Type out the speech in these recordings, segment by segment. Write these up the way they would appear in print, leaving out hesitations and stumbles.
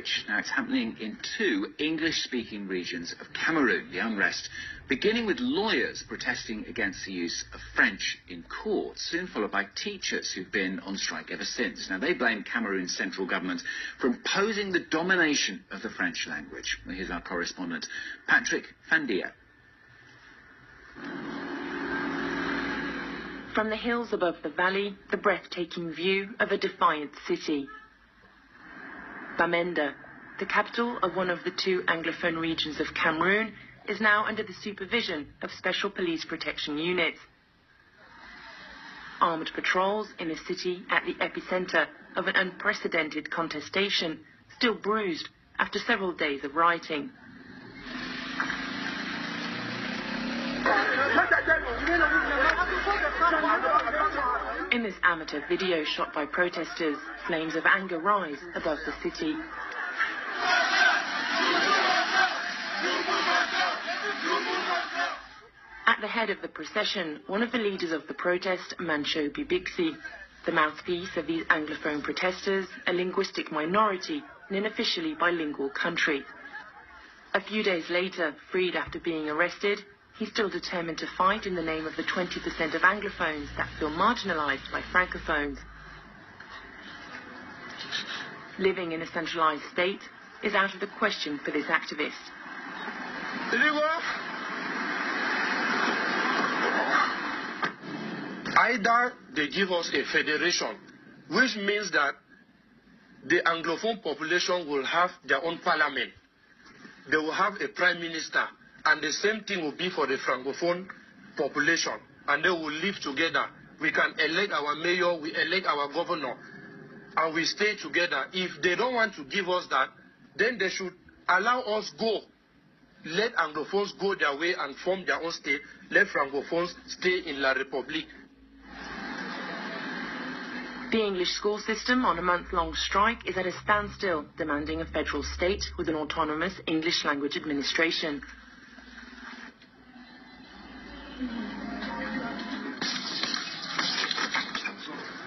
language. Now, it's happening in 2 English-speaking regions of Cameroon, the unrest, beginning with lawyers protesting against the use of French in court, soon followed by teachers who've been on strike ever since. Now, they blame Cameroon's central government for imposing the domination of the French language. Well, here's our correspondent, Patrick Fandia. From the hills above the valley, the breathtaking view of a defiant city. Bamenda, the capital of one of the 2 Anglophone regions of Cameroon, is now under the supervision of special police protection units. Armed patrols in a city at the epicenter of an unprecedented contestation, still bruised after several days of rioting. In this amateur video shot by protesters, flames of anger rise above the city. At the head of the procession, one of the leaders of the protest, Manch BBC, the mouthpiece of these Anglophone protesters, a linguistic minority in an officially bilingual country. A few days later, freed after being arrested, he's still determined to fight in the name of the 20% of Anglophones that feel marginalized by Francophones. Living in a centralized state is out of the question for this activist. Either they give us a federation, which means that the Anglophone population will have their own parliament. They will have a prime minister. And the same thing will be for the Francophone population. And they will live together. We can elect our mayor, we elect our governor, and we stay together. If they don't want to give us that, then they should allow us go. Let Anglophones go their way and form their own state. Let Francophones stay in La République. The English school system on a month-long strike is at a standstill, demanding a federal state with an autonomous English language administration.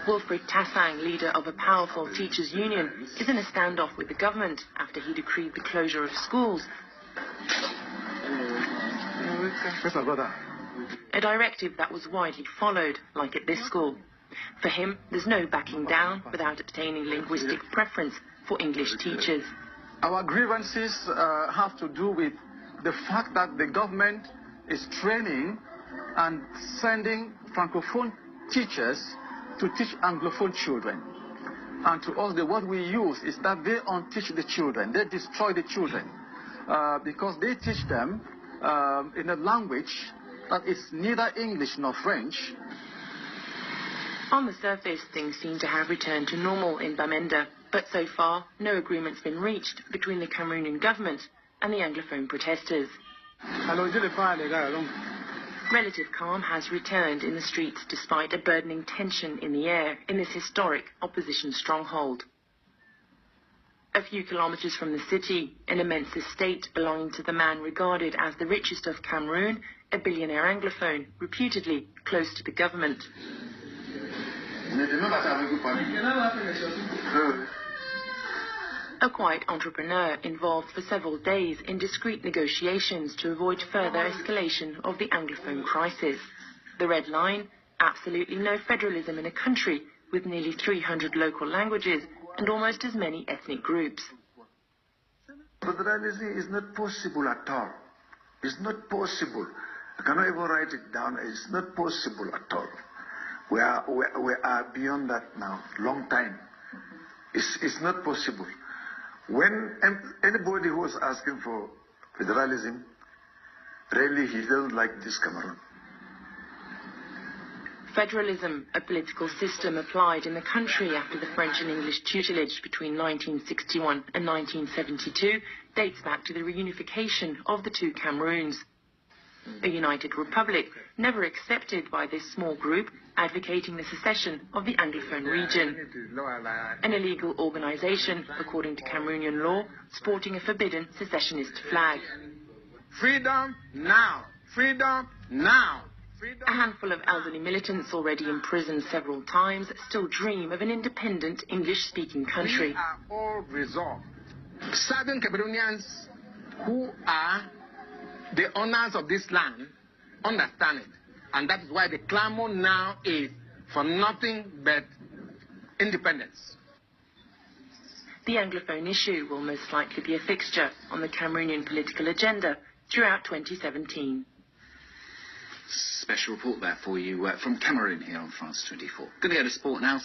Wilfred Tassang, leader of a powerful teachers' union, is in a standoff with the government after he decreed the closure of schools. A directive that was widely followed, like at this school. For him, there's no backing down without obtaining linguistic preference for English teachers. Our grievances have to do with the fact that the government is training and sending Francophone teachers to teach Anglophone children. And to us, what we use is that they unteach the children. They destroy the children because they teach them in a language that is neither English nor French. On the surface, things seem to have returned to normal in Bamenda, but so far, no agreement's been reached between the Cameroonian government and the Anglophone protesters. Relative calm has returned in the streets despite a burdening tension in the air in this historic opposition stronghold. A few kilometers from the city, an immense estate belonging to the man regarded as the richest of Cameroon, a billionaire Anglophone, reputedly close to the government. A quiet entrepreneur involved for several days in discreet negotiations to avoid further escalation of the Anglophone crisis. The red line: absolutely no federalism in a country with nearly 300 local languages and almost as many ethnic groups. Federalism is not possible at all. It's not possible. I cannot even write it down. It's not possible at all. We are beyond that now, long time. It's not possible. When anybody who was asking for federalism, really he doesn't like this Cameroon. Federalism, a political system applied in the country after the French and English tutelage between 1961 and 1972, dates back to the reunification of the 2 Cameroons. A united republic, never accepted by this small group advocating the secession of the Anglophone region. An illegal organization, according to Cameroonian law, sporting a forbidden secessionist flag. Freedom now! Freedom now! A handful of elderly militants already imprisoned several times still dream of an independent English-speaking country. We are all resolved Certain Cameroonians who are the owners of this land understand it. And that is why the clamor now is for nothing but independence. The Anglophone issue will most likely be a fixture on the Cameroonian political agenda throughout 2017. Special report there for you from Cameroon here on France 24. Going to go to sport now.